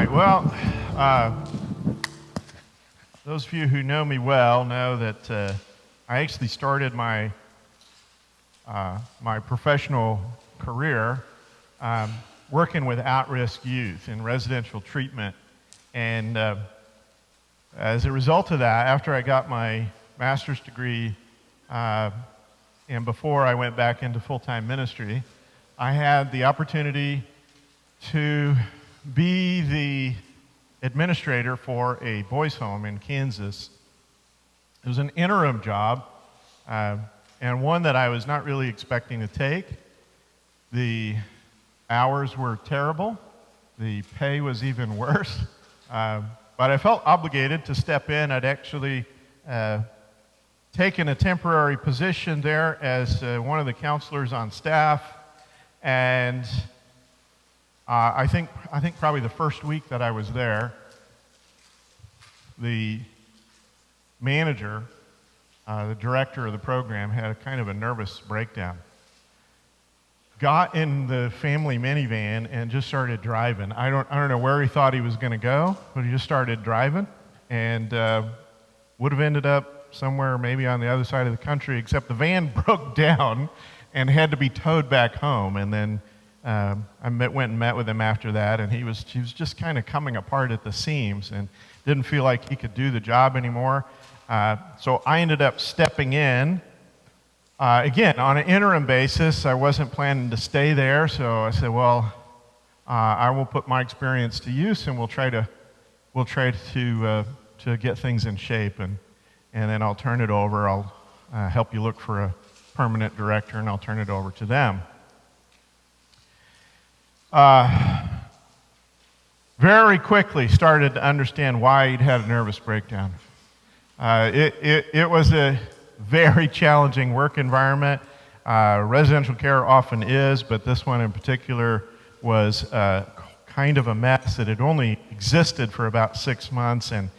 right, well, those of you who know me well know that I actually started my professional career working with at-risk youth in residential treatment. And as a result of that, after I got my master's degree and before I went back into full-time ministry, I had the opportunity to be the administrator for a boys' home in Kansas. It was an interim job, and one that I was not really expecting to take. The hours were terrible. The pay was even worse. But I felt obligated to step in. I'd actually taken a temporary position there as one of the counselors on staff, and I think probably the first week that I was there, the manager, the director of the program, had a kind of a nervous breakdown. Got in the family minivan and just started driving. I don't know where he thought he was going to go, but he just started driving, and would have ended up somewhere maybe on the other side of the country, except the van broke down and had to be towed back home. And then I went and met with him after that, and he was just kind of coming apart at the seams and didn't feel like he could do the job anymore. So I ended up stepping in, again, on an interim basis. I wasn't planning to stay there, so I said, well, I will put my experience to use, and we'll try to get things in shape, and then I'll turn it over. I'll help you look for a permanent director, and I'll turn it over to them. Very quickly started to understand why he'd had a nervous breakdown. It was a very challenging work environment. Residential care often is, but this one in particular was kind of a mess. It had only existed for about 6 months, and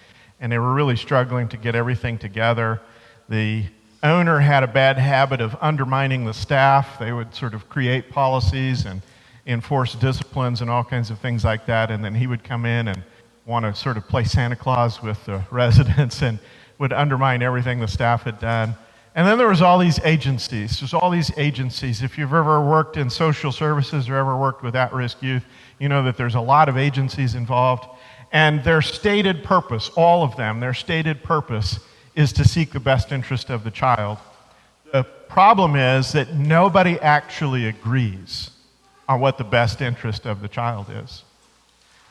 they were really struggling to get everything together. The owner had a bad habit of undermining the staff. They would sort of create policies and enforce disciplines and all kinds of things like that, and then he would come in and want to sort of play Santa Claus with the residents and would undermine everything the staff had done. And then there was all these agencies. There's all these agencies. If you've ever worked in social services or ever worked with at-risk youth, you know that there's a lot of agencies involved. And their stated purpose, all of them, their stated purpose is to seek the best interest of the child. The problem is that nobody actually agrees on what the best interest of the child is.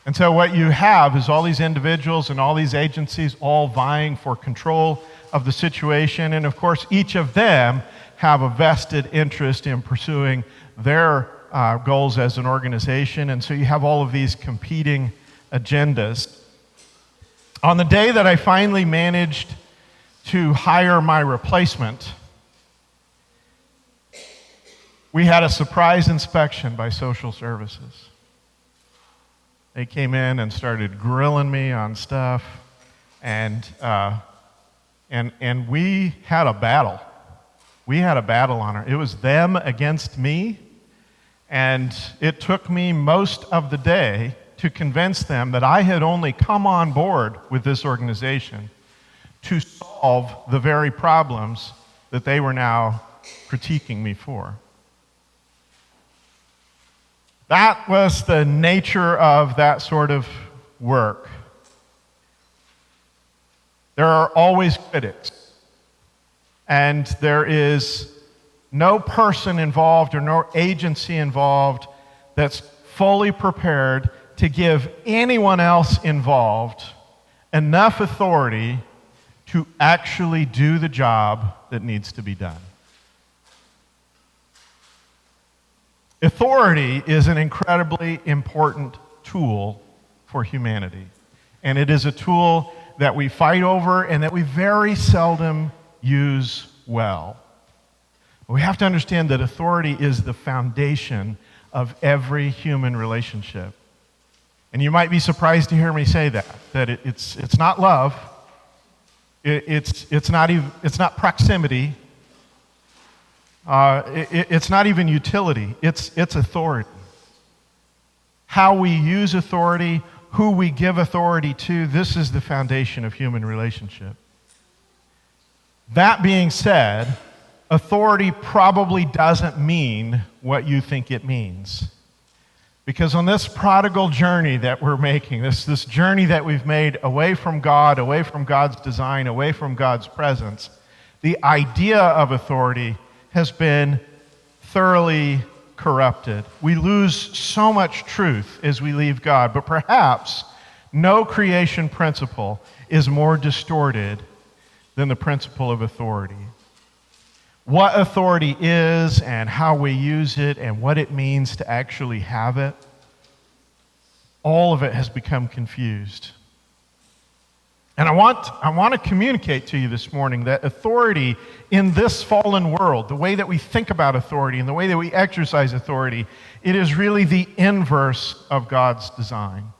And so what you have is all these individuals and all these agencies all vying for control of the situation, and of course each of them have a vested interest in pursuing their goals as an organization, and so you have all of these competing agendas. On the day that I finally managed to hire my replacement, we had a surprise inspection by social services. They came in and started grilling me on stuff, and we had a battle. We had a battle on it. It was them against me, and it took me most of the day to convince them that I had only come on board with this organization to solve the very problems that they were now critiquing me for. That was the nature of that sort of work. There are always critics, and there is no person involved or no agency involved that's fully prepared to give anyone else involved enough authority to actually do the job that needs to be done. Authority is an incredibly important tool for humanity, and it is a tool that we fight over and that we very seldom use well. We have to understand that authority is the foundation of every human relationship. And you might be surprised to hear me say that it's not love, it's not proximity, it's not even utility, it's authority. How we use authority, who we give authority to, this is the foundation of human relationship. That being said, authority probably doesn't mean what you think it means. Because on this prodigal journey that we're making, this journey that we've made away from God, away from God's design, away from God's presence, the idea of authority has been thoroughly corrupted. We lose so much truth as we leave God, but perhaps no creation principle is more distorted than the principle of authority. What authority is and how we use it and what it means to actually have it, all of it has become confused. And I want to communicate to you this morning that authority in this fallen world, the way that we think about authority and the way that we exercise authority, it is really the inverse of God's design.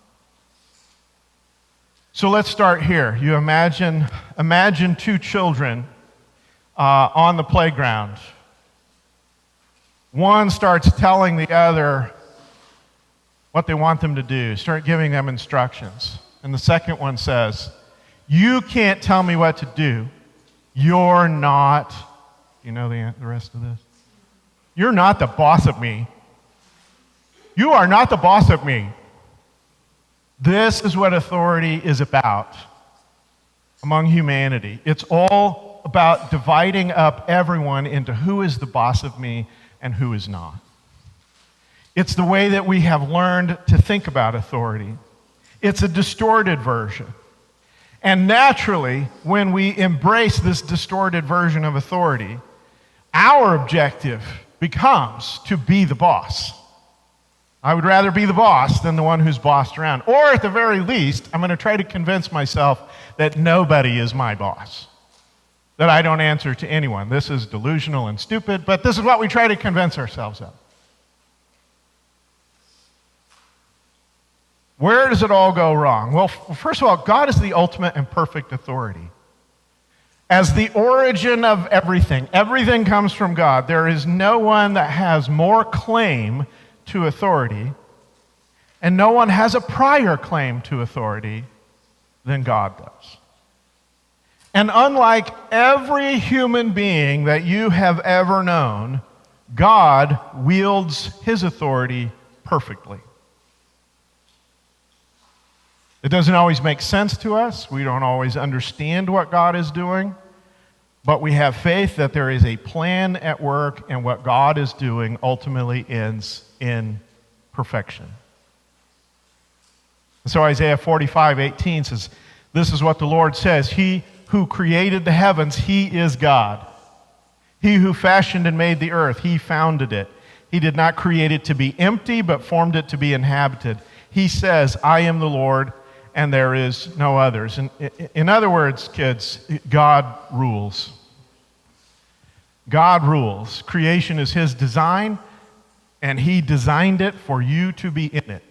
So let's start here. You imagine two children on the playground. One starts telling the other what they want them to do, start giving them instructions. And the second one says, "You can't tell me what to do. You're not," you know the rest of this? "You're not the boss of me. You are not the boss of me." This is what authority is about among humanity. It's all about dividing up everyone into who is the boss of me and who is not. It's the way that we have learned to think about authority. It's a distorted version. And naturally, when we embrace this distorted version of authority, our objective becomes to be the boss. I would rather be the boss than the one who's bossed around. Or at the very least, I'm going to try to convince myself that nobody is my boss, that I don't answer to anyone. This is delusional and stupid, but this is what we try to convince ourselves of. Where does it all go wrong? Well, first of all, God is the ultimate and perfect authority. As the origin of everything, everything comes from God. There is no one that has more claim to authority, and no one has a prior claim to authority than God does. And unlike every human being that you have ever known, God wields his authority perfectly. It doesn't always make sense to us. We don't always understand what God is doing, but we have faith that there is a plan at work, and what God is doing ultimately ends in perfection. So Isaiah 45:18 says, "This is what the Lord says, He who created the heavens, He is God. He who fashioned and made the earth, He founded it. He did not create it to be empty, but formed it to be inhabited. He says, I am the Lord, and there is no others." And in other words, kids, God rules. God rules. Creation is His design, and He designed it for you to be in it.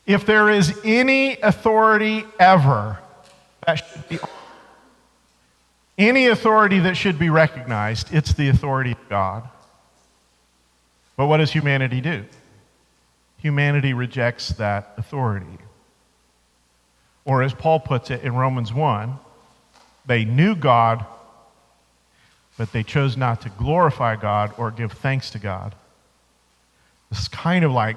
If there is any authority ever that should be, any authority that should be recognized, it's the authority of God. But what does humanity do? Humanity rejects that authority. Or as Paul puts it in Romans 1, they knew God, but they chose not to glorify God or give thanks to God. It's kind of like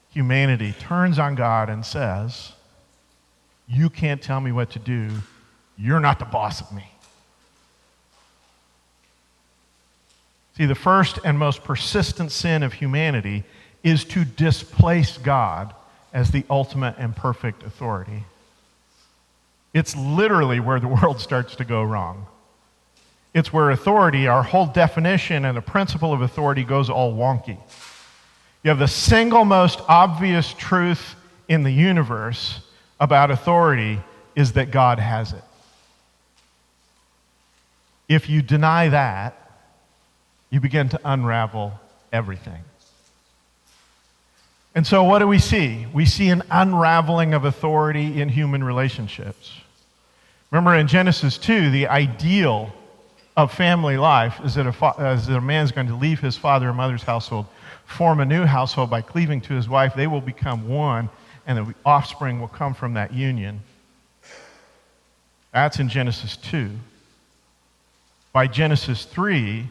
humanity turns on God and says, "You can't tell me what to do. You're not the boss of me." See, the first and most persistent sin of humanity is to displace God as the ultimate and perfect authority. It's literally where the world starts to go wrong. It's where authority, our whole definition and the principle of authority, goes all wonky. You have the single most obvious truth in the universe about authority is that God has it. If you deny that, you begin to unravel everything. And so what do we see? We see an unraveling of authority in human relationships. Remember in Genesis 2, the ideal of family life is that a man's going to leave his father and mother's household, form a new household by cleaving to his wife. They will become one, and the offspring will come from that union. That's in Genesis 2. By Genesis 3,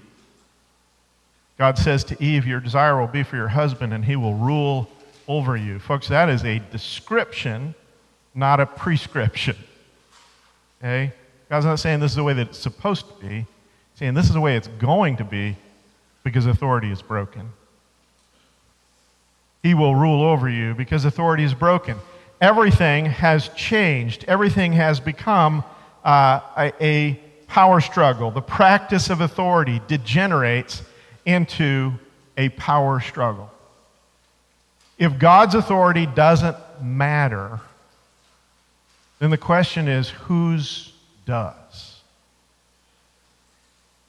God says to Eve, your desire will be for your husband, and he will rule over you. Folks, that is a description, not a prescription. Okay? God's not saying this is the way that it's supposed to be. He's saying this is the way it's going to be because authority is broken. He will rule over you because authority is broken. Everything has changed. Everything has become a power struggle. The practice of authority degenerates into a power struggle. If God's authority doesn't matter, then the question is, whose does?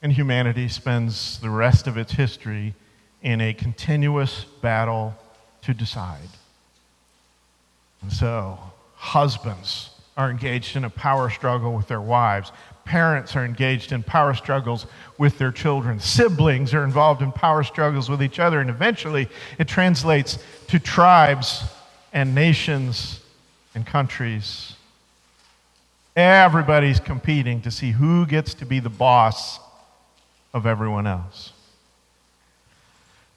And humanity spends the rest of its history in a continuous battle to decide. And so, husbands are engaged in a power struggle with their wives. Parents are engaged in power struggles with their children. Siblings are involved in power struggles with each other. And eventually, it translates to tribes and nations and countries. Everybody's competing to see who gets to be the boss of everyone else.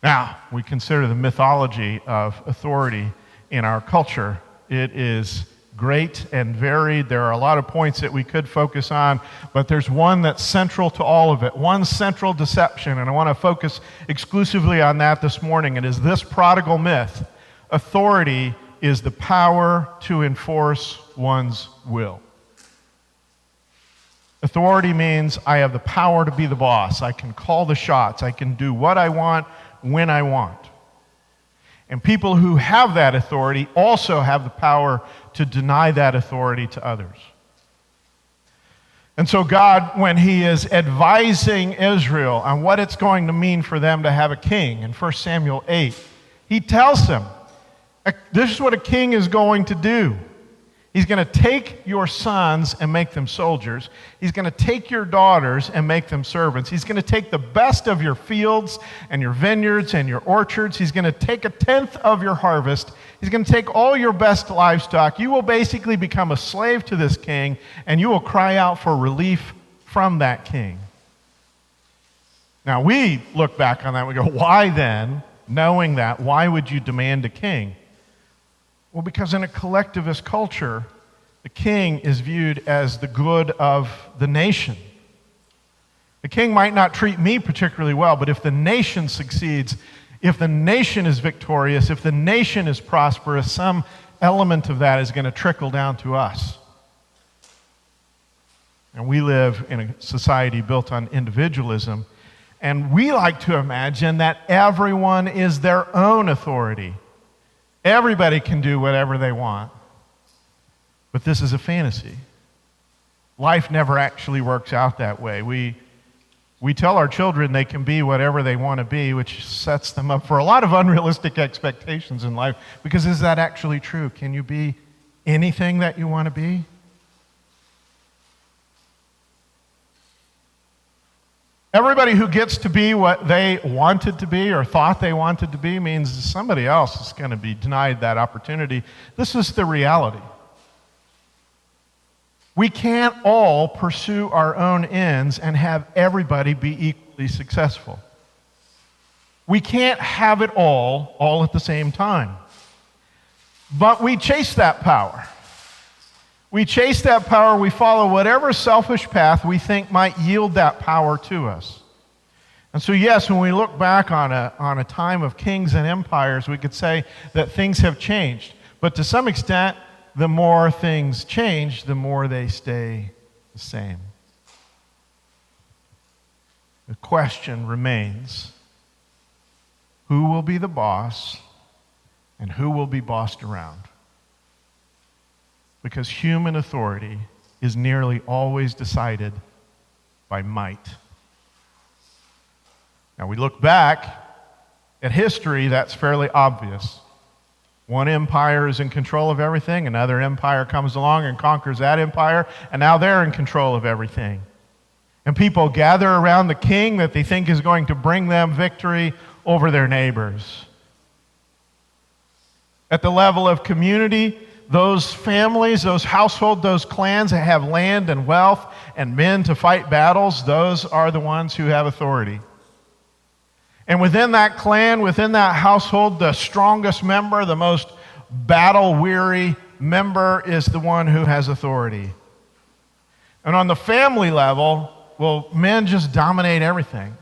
Now, we consider the mythology of authority in our culture. It is great and varied. There are a lot of points that we could focus on, but there's one that's central to all of it, one central deception, and I want to focus exclusively on that this morning. It is this prodigal myth. Authority is the power to enforce one's will. Authority means I have the power to be the boss. I can call the shots. I can do what I want when I want. And people who have that authority also have the power to deny that authority to others. And so God, when he is advising Israel on what it's going to mean for them to have a king in 1 Samuel 8, he tells them, this is what a king is going to do. He's going to take your sons and make them soldiers. He's going to take your daughters and make them servants. He's going to take the best of your fields and your vineyards and your orchards. He's going to take a tenth of your harvest. He's going to take all your best livestock. You will basically become a slave to this king, and you will cry out for relief from that king. Now, we look back on that and we go, why then, knowing that, why would you demand a king? Well, because in a collectivist culture, the king is viewed as the good of the nation. The king might not treat me particularly well, but if the nation succeeds, if the nation is victorious, if the nation is prosperous, some element of that is going to trickle down to us. And we live in a society built on individualism, and we like to imagine that everyone is their own authority. Everybody can do whatever they want. But this is a fantasy. Life never actually works out that way. We tell our children they can be whatever they want to be, which sets them up for a lot of unrealistic expectations in life. Because is that actually true? Can you be anything that you want to be? Everybody who gets to be what they wanted to be or thought they wanted to be means somebody else is going to be denied that opportunity. This is the reality. We can't all pursue our own ends and have everybody be equally successful. We can't have it all at the same time. But we chase that power. We chase that power, we follow whatever selfish path we think might yield that power to us. And so yes, when we look back on a time of kings and empires, we could say that things have changed. But to some extent, the more things change, the more they stay the same. The question remains, who will be the boss and who will be bossed around? Because human authority is nearly always decided by might. Now, we look back at history, that's fairly obvious. One empire is in control of everything, another empire comes along and conquers that empire, and now they're in control of everything. And people gather around the king that they think is going to bring them victory over their neighbors. At the level of community, those families, those households, those clans that have land and wealth and men to fight battles, those are the ones who have authority. And within that clan, within that household, the strongest member, the most battle-weary member is the one who has authority. And on the family level, well, men just dominate everything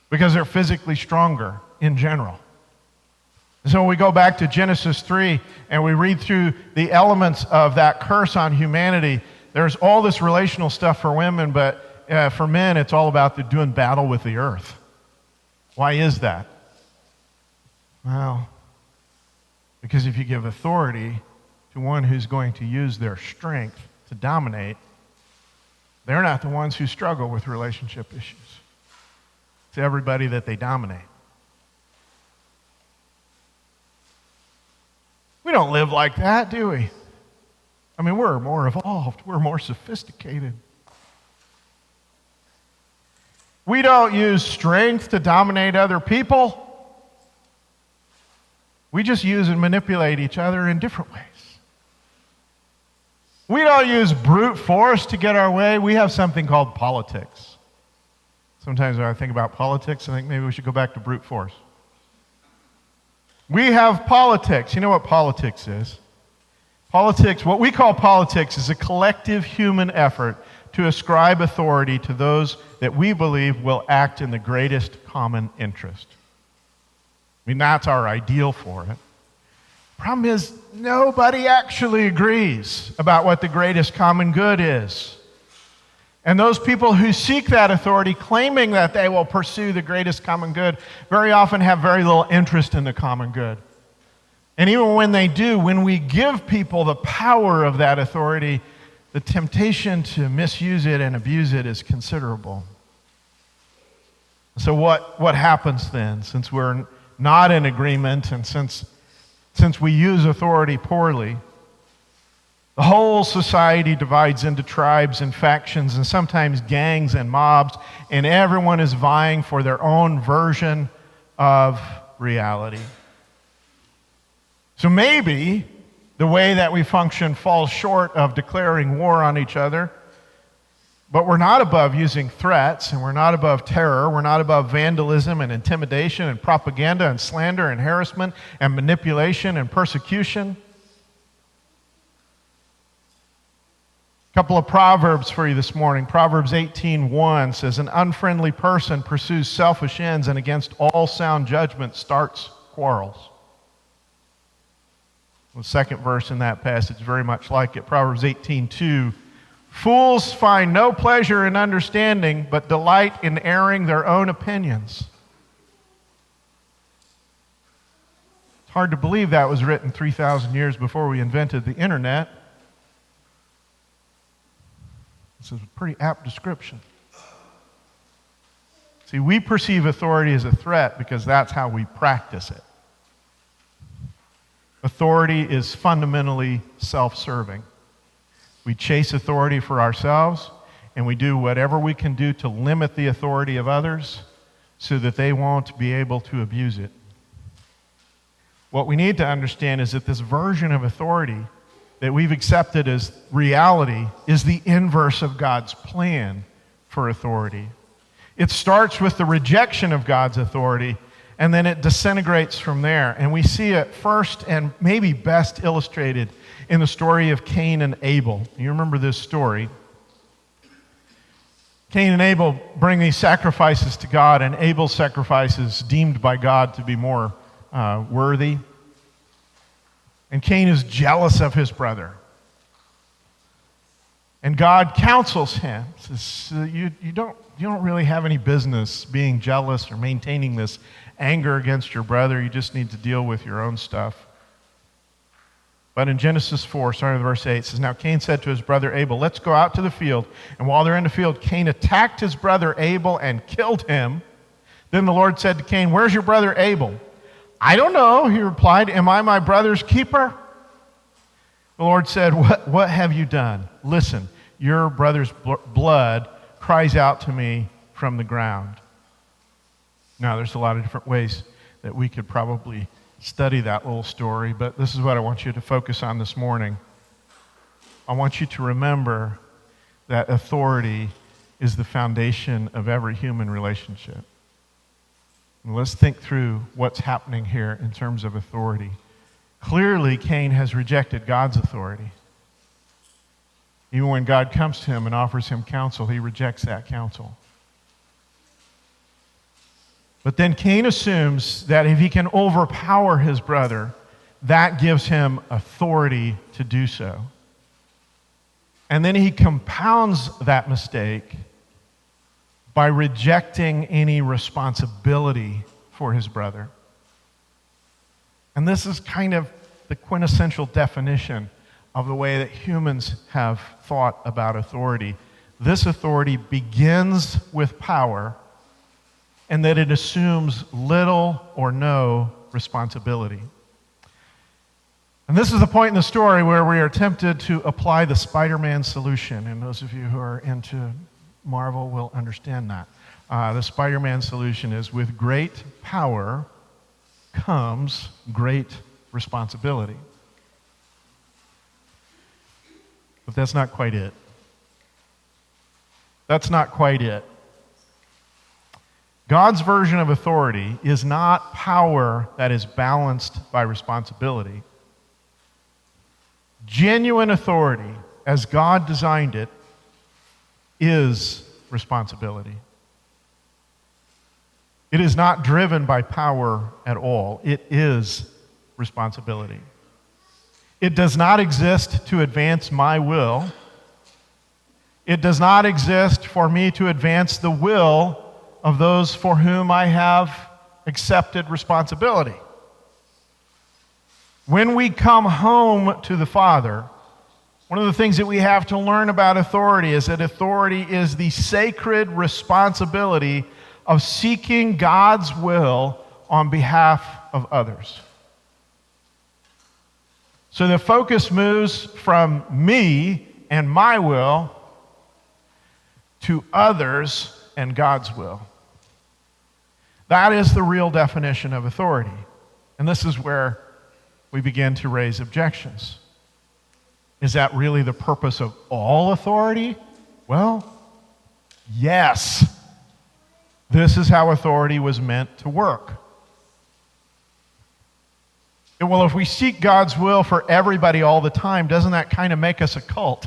because they're physically stronger in general. So when we go back to Genesis 3 and we read through the elements of that curse on humanity, there's all this relational stuff for women, but for men, it's all about doing battle with the earth. Why is that? Well, because if you give authority to one who's going to use their strength to dominate, they're not the ones who struggle with relationship issues. It's everybody that they dominate. We don't live like that, do we? I mean, we're more evolved. We're more sophisticated. We don't use strength to dominate other people. We just use and manipulate each other in different ways. We don't use brute force to get our way. We have something called politics. Sometimes when I think about politics, I think maybe we should go back to brute force. We have politics. You know what politics is? Politics, what we call politics, is a collective human effort to ascribe authority to those that we believe will act in the greatest common interest. I mean, that's our ideal for it. Problem is, nobody actually agrees about what the greatest common good is. And those people who seek that authority, claiming that they will pursue the greatest common good, very often have very little interest in the common good. And even when they do, when we give people the power of that authority, the temptation to misuse it and abuse it is considerable. So what happens then, since we're not in agreement and since we use authority poorly? The whole society divides into tribes and factions and sometimes gangs and mobs, and everyone is vying for their own version of reality. So maybe the way that we function falls short of declaring war on each other, but we're not above using threats, and we're not above terror. We're not above vandalism and intimidation and propaganda and slander and harassment and manipulation and persecution. A couple of Proverbs for you this morning. Proverbs 18:1 says, "An unfriendly person pursues selfish ends, and against all sound judgment starts quarrels." The second verse in that passage, very much like it. Proverbs 18:2, "Fools find no pleasure in understanding, but delight in airing their own opinions." It's hard to believe that was written 3,000 years before we invented the internet. This is a pretty apt description. See, we perceive authority as a threat because that's how we practice it. Authority is fundamentally self-serving. We chase authority for ourselves, and we do whatever we can do to limit the authority of others so that they won't be able to abuse it. What we need to understand is that this version of authority that we've accepted as reality is the inverse of God's plan for authority. It starts with the rejection of God's authority, and then it disintegrates from there. And we see it first and maybe best illustrated in the story of Cain and Abel. You remember this story. Cain and Abel bring these sacrifices to God, and Abel's sacrifice is deemed by God to be more worthy. And Cain is jealous of his brother. And God counsels him, says, you don't really have any business being jealous or maintaining this anger against your brother. You just need to deal with your own stuff. But in Genesis 4, starting with verse 8, it says, "Now Cain said to his brother Abel, 'Let's go out to the field.' And while they're in the field, Cain attacked his brother Abel and killed him. Then the Lord said to Cain, 'Where's your brother Abel?' 'I don't know,' he replied. 'Am I my brother's keeper?' The Lord said, 'What have you done? Listen, your brother's blood cries out to me from the ground.'" Now, there's a lot of different ways that we could probably study that little story, but this is what I want you to focus on this morning. I want you to remember that authority is the foundation of every human relationship. And let's think through what's happening here in terms of authority. Clearly, Cain has rejected God's authority. Even when God comes to him and offers him counsel, he rejects that counsel. But then Cain assumes that if he can overpower his brother, that gives him authority to do so. And then he compounds that mistake by rejecting any responsibility for his brother. And this is kind of the quintessential definition of the way that humans have thought about authority. This authority begins with power, and that it assumes little or no responsibility. And this is the point in the story where we are tempted to apply the Spider-Man solution. And those of you who are into Marvel will understand that. The Spider-Man solution is, with great power comes great responsibility. But that's not quite it. That's not quite it. God's version of authority is not power that is balanced by responsibility. Genuine authority, as God designed it, is responsibility. It is not driven by power at all. It is responsibility. It does not exist to advance my will. It does not exist for me to advance the will of those for whom I have accepted responsibility. When we come home to the Father, one of the things that we have to learn about authority is that authority is the sacred responsibility of seeking God's will on behalf of others. So the focus moves from me and my will to others and God's will. That is the real definition of authority. And this is where we begin to raise objections. Is that really the purpose of all authority? Well, yes. This is how authority was meant to work. And well, if we seek God's will for everybody all the time, doesn't that kind of make us a cult?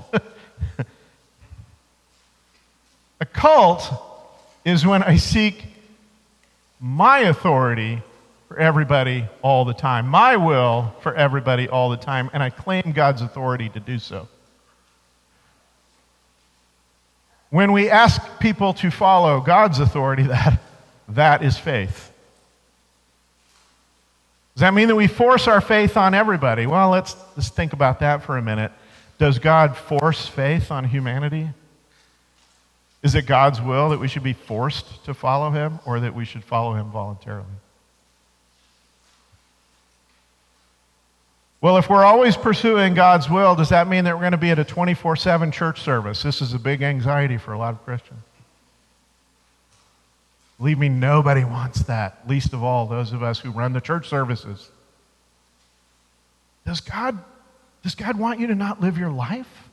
A cult is when I seek my authority for everybody all the time, my will for everybody all the time, and I claim God's authority to do so. When we ask people to follow God's authority, that is faith. Does that mean that we force our faith on everybody? Well, let's think about that for a minute. Does God force faith on humanity? Is it God's will that we should be forced to follow him, or that we should follow him voluntarily? Well, if we're always pursuing God's will, does that mean that we're going to be at a 24/7 church service? This is a big anxiety for a lot of Christians. Believe me, nobody wants that, least of all those of us who run the church services. Does God want you to not live your life?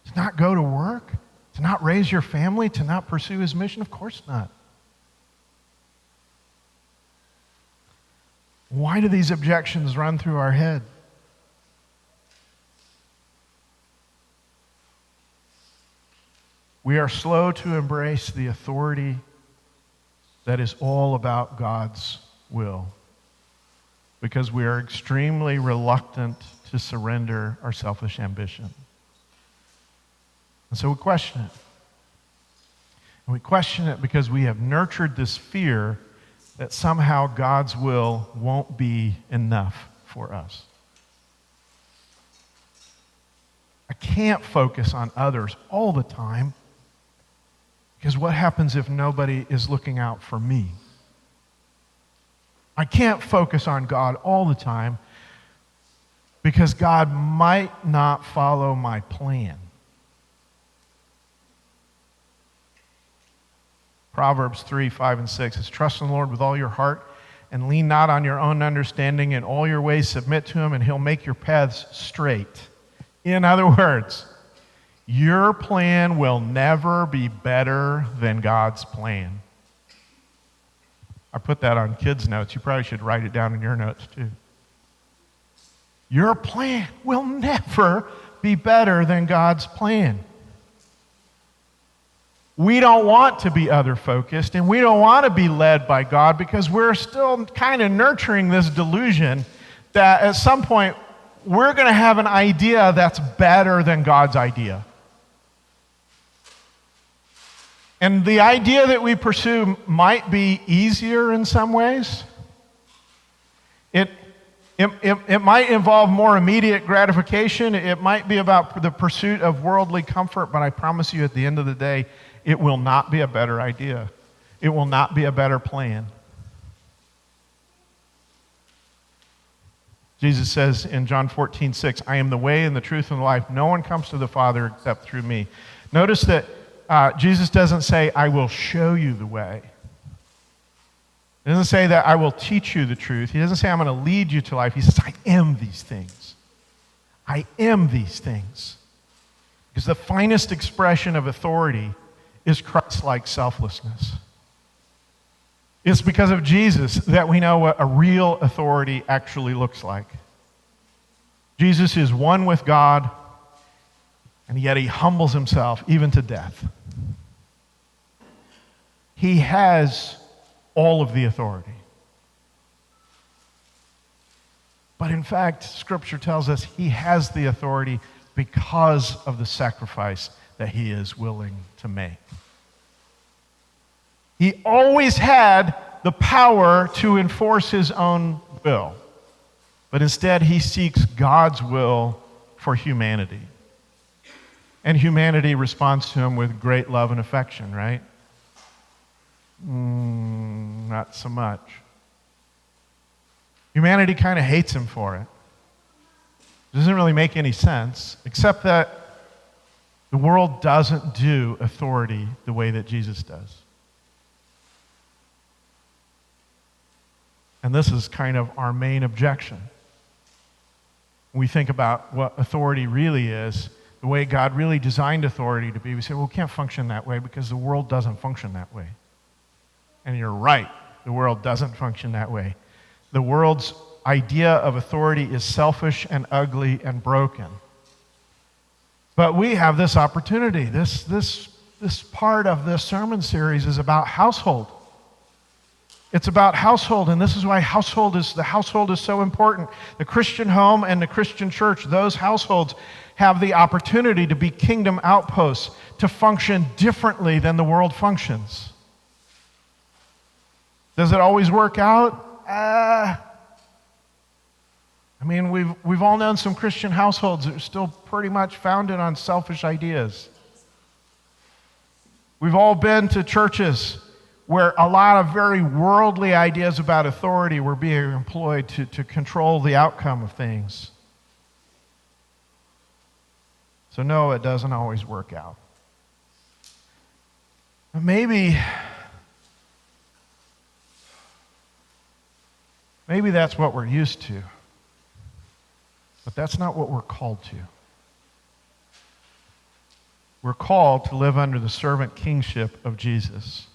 To not go to work? To not raise your family? To not pursue his mission? Of course not. Why do these objections run through our head? We are slow to embrace the authority that is all about God's will, because we are extremely reluctant to surrender our selfish ambition. And so we question it. And we question it because we have nurtured this fear that somehow God's will won't be enough for us. I can't focus on others all the time, because what happens if nobody is looking out for me? I can't focus on God all the time because God might not follow my plan. Proverbs 3, 5, and 6 says, trust in the Lord with all your heart and lean not on your own understanding. In all your ways submit to him, and he'll make your paths straight. In other words, your plan will never be better than God's plan. I put that on kids' notes. You probably should write it down in your notes too. Your plan will never be better than God's plan. We don't want to be other-focused, and we don't want to be led by God because we're still kind of nurturing this delusion that at some point we're going to have an idea that's better than God's idea. And the idea that we pursue might be easier in some ways. It might involve more immediate gratification. It might be about the pursuit of worldly comfort, but I promise you at the end of the day, it will not be a better idea. It will not be a better plan. Jesus says in John 14:6, I am the way and the truth and the life. No one comes to the Father except through me. Notice that Jesus doesn't say, I will show you the way. He doesn't say that I will teach you the truth. He doesn't say I'm going to lead you to life. He says, I am these things. I am these things. Because the finest expression of authority is Christ-like selflessness. It's because of Jesus that we know what a real authority actually looks like. Jesus is one with God, and yet he humbles himself even to death. He has all of the authority. But in fact, Scripture tells us he has the authority because of the sacrifice that he is willing to make. He always had the power to enforce his own will, but instead he seeks God's will for humanity. And humanity responds to him with great love and affection, right? Not so much. Humanity kind of hates him for it. It doesn't really make any sense, except that the world doesn't do authority the way that Jesus does. And this is kind of our main objection. When we think about what authority really is, the way God really designed authority to be, we say, well, it can't function that way because the world doesn't function that way. And you're right, the world doesn't function that way. The world's idea of authority is selfish and ugly and broken. But we have this opportunity. This part of this sermon series is about household. It's about household, and this is why the household is so important. The Christian home and the Christian church, those households have the opportunity to be kingdom outposts, to function differently than the world functions. Does it always work out? We've all known some Christian households that are still pretty much founded on selfish ideas. We've all been to churches where a lot of very worldly ideas about authority were being employed to control the outcome of things. So no, it doesn't always work out. But maybe that's what we're used to. But that's not what we're called to. We're called to live under the servant kingship of Jesus.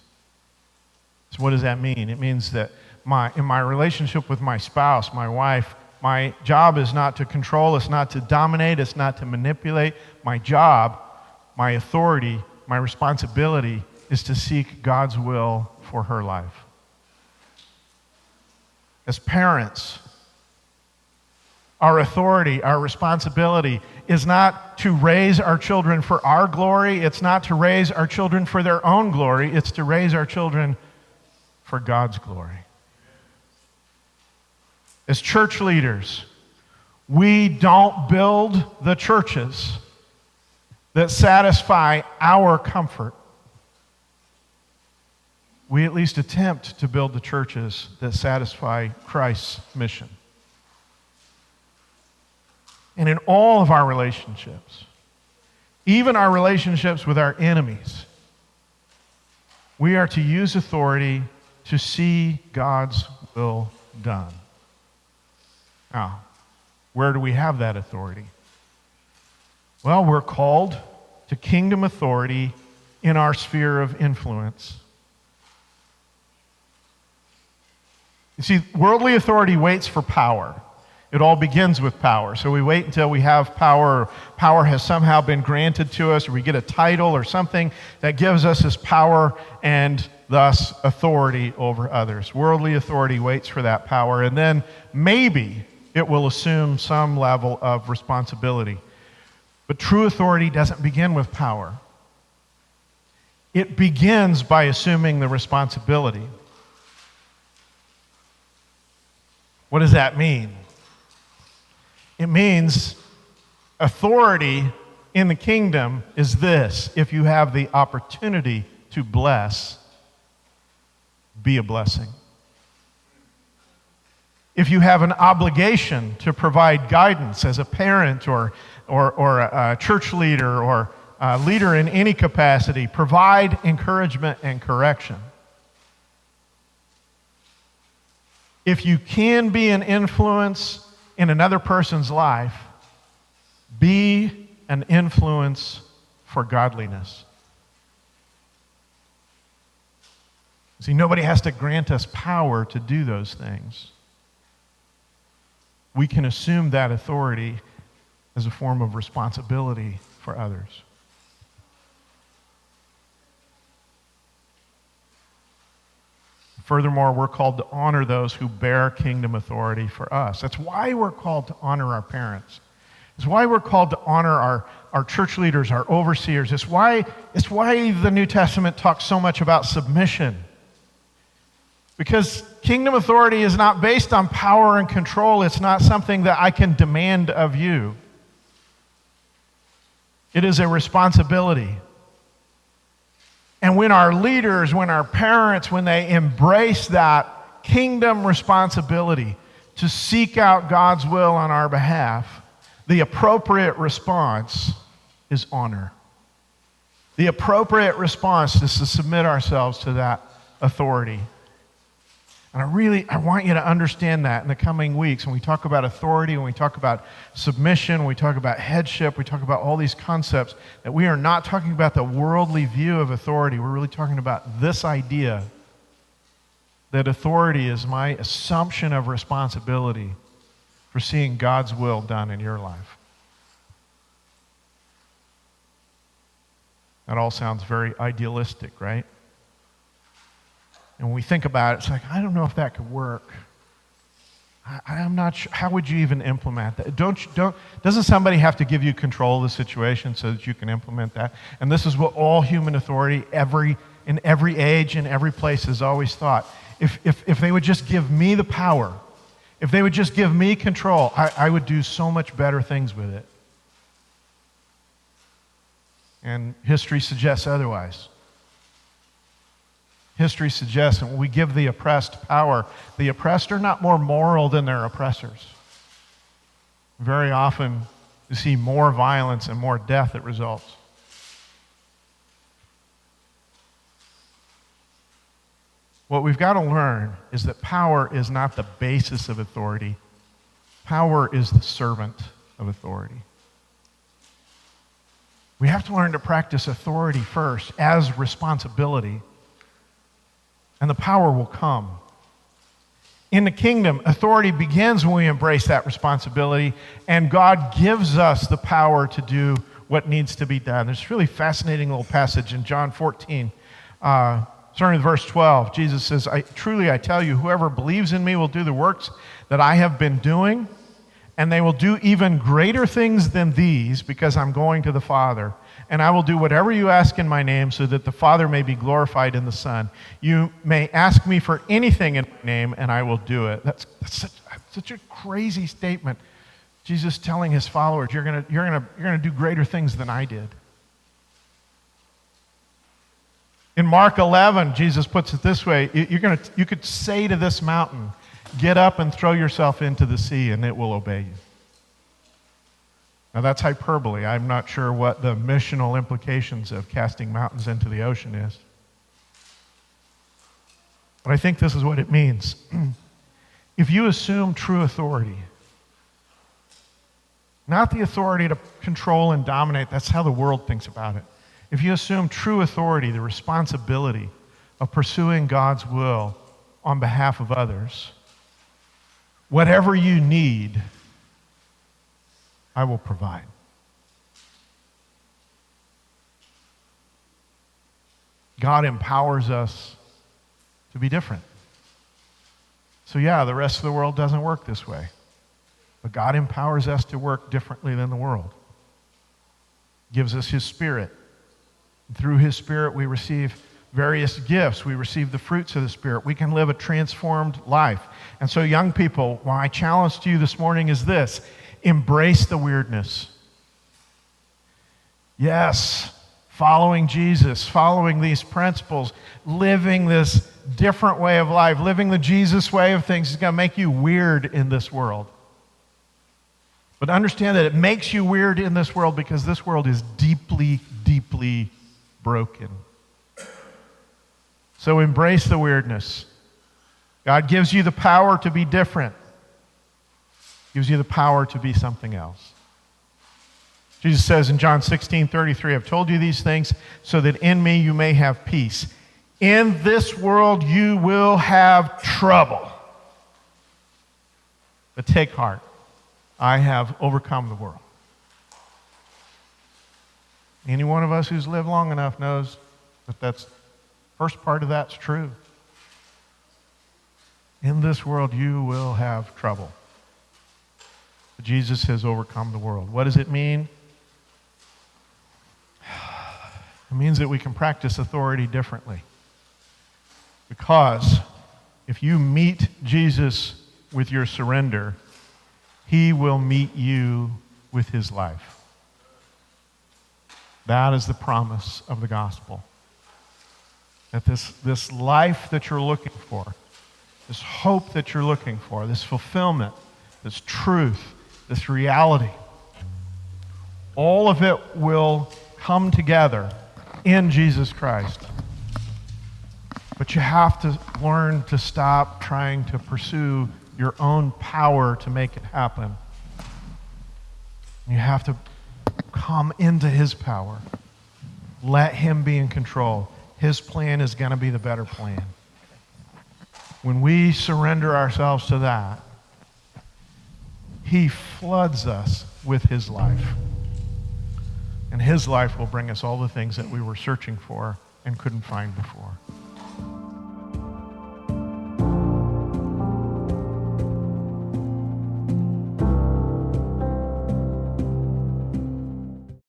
So what does that mean? It means that in my relationship with my spouse, my wife, my job is not to control, it's not to dominate, it's not to manipulate. My job, my authority, my responsibility is to seek God's will for her life. As parents, our authority, our responsibility is not to raise our children for our glory. It's not to raise our children for their own glory. It's to raise our children for God's glory. As church leaders, we don't build the churches that satisfy our comfort. We at least attempt to build the churches that satisfy Christ's mission. And in all of our relationships, even our relationships with our enemies, we are to use authority to see God's will done. Now, where do we have that authority? Well, we're called to kingdom authority in our sphere of influence. You see, worldly authority waits for power. It all begins with power. So we wait until we have power, or power has somehow been granted to us, or we get a title or something that gives us this power and thus authority over others. Worldly authority waits for that power, and then maybe it will assume some level of responsibility. But true authority doesn't begin with power. It begins by assuming the responsibility. What does that mean? It means authority in the kingdom is this: if you have the opportunity to bless, be a blessing. If you have an obligation to provide guidance as a parent or a church leader or a leader in any capacity, provide encouragement and correction. If you can be an influence in another person's life, be an influence for godliness. See, nobody has to grant us power to do those things. We can assume that authority as a form of responsibility for others. Furthermore, we're called to honor those who bear kingdom authority for us. That's why we're called to honor our parents. It's why we're called to honor our church leaders, our overseers. It's why the New Testament talks so much about submission. Because kingdom authority is not based on power and control. It's not something that I can demand of you. It is a responsibility. And when our leaders, when our parents, when they embrace that kingdom responsibility to seek out God's will on our behalf, the appropriate response is honor. The appropriate response is to submit ourselves to that authority. And I want you to understand that in the coming weeks when we talk about authority, when we talk about submission, when we talk about headship, we talk about all these concepts, that we are not talking about the worldly view of authority. We're really talking about this idea that authority is my assumption of responsibility for seeing God's will done in your life. That all sounds very idealistic, right? And when we think about it, it's like, I don't know if that could work. I'm not sure. How would you even implement that? Doesn't somebody have to give you control of the situation so that you can implement that? And this is what all human authority, in every age, in every place, has always thought. If they would just give me the power, if they would just give me control, I would do so much better things with it. And history suggests otherwise. History suggests that when we give the oppressed power, the oppressed are not more moral than their oppressors. Very often, you see more violence and more death that results. What we've got to learn is that power is not the basis of authority. Power is the servant of authority. We have to learn to practice authority first as responsibility, and the power will come. In the kingdom, authority begins when we embrace that responsibility, and God gives us the power to do what needs to be done. There's a really fascinating little passage in John 14, starting with verse 12. Jesus says, Truly I tell you, whoever believes in me will do the works that I have been doing, and they will do even greater things than these, because I'm going to the Father. And I will do whatever you ask in my name, so that the Father may be glorified in the Son. You may ask me for anything in my name, and I will do it. That's such a crazy statement. Jesus telling his followers, you're gonna do greater things than I did. In Mark 11, Jesus puts it this way: you could say to this mountain, get up and throw yourself into the sea, and it will obey you. Now that's hyperbole. I'm not sure what the missional implications of casting mountains into the ocean is. But I think this is what it means. If you assume true authority, not the authority to control and dominate, that's how the world thinks about it. If you assume true authority, the responsibility of pursuing God's will on behalf of others, whatever you need, I will provide. God empowers us to be different. So yeah, the rest of the world doesn't work this way. But God empowers us to work differently than the world. Gives us His Spirit. And through His Spirit, we receive various gifts. We receive the fruits of the Spirit. We can live a transformed life. And so young people, my challenge to you this morning is this: embrace the weirdness. Yes, following Jesus, following these principles, living this different way of life, living the Jesus way of things is going to make you weird in this world. But understand that it makes you weird in this world because this world is deeply, deeply broken. So embrace the weirdness. God gives you the power to be different. Gives you the power to be something else. Jesus says in John 16:33, I've told you these things so that in me you may have peace. In this world you will have trouble. But take heart. I have overcome the world. Any one of us who's lived long enough knows that that's first part of that's true. In this world you will have trouble. But Jesus has overcome the world. What does it mean? It means that we can practice authority differently. Because if you meet Jesus with your surrender, He will meet you with His life. That is the promise of the gospel. That this life that you're looking for, this hope that you're looking for, this fulfillment, this truth, this reality, all of it will come together in Jesus Christ. But you have to learn to stop trying to pursue your own power to make it happen. You have to come into His power. Let Him be in control. His plan is going to be the better plan. When we surrender ourselves to that, He floods us with His life. And His life will bring us all the things that we were searching for and couldn't find before.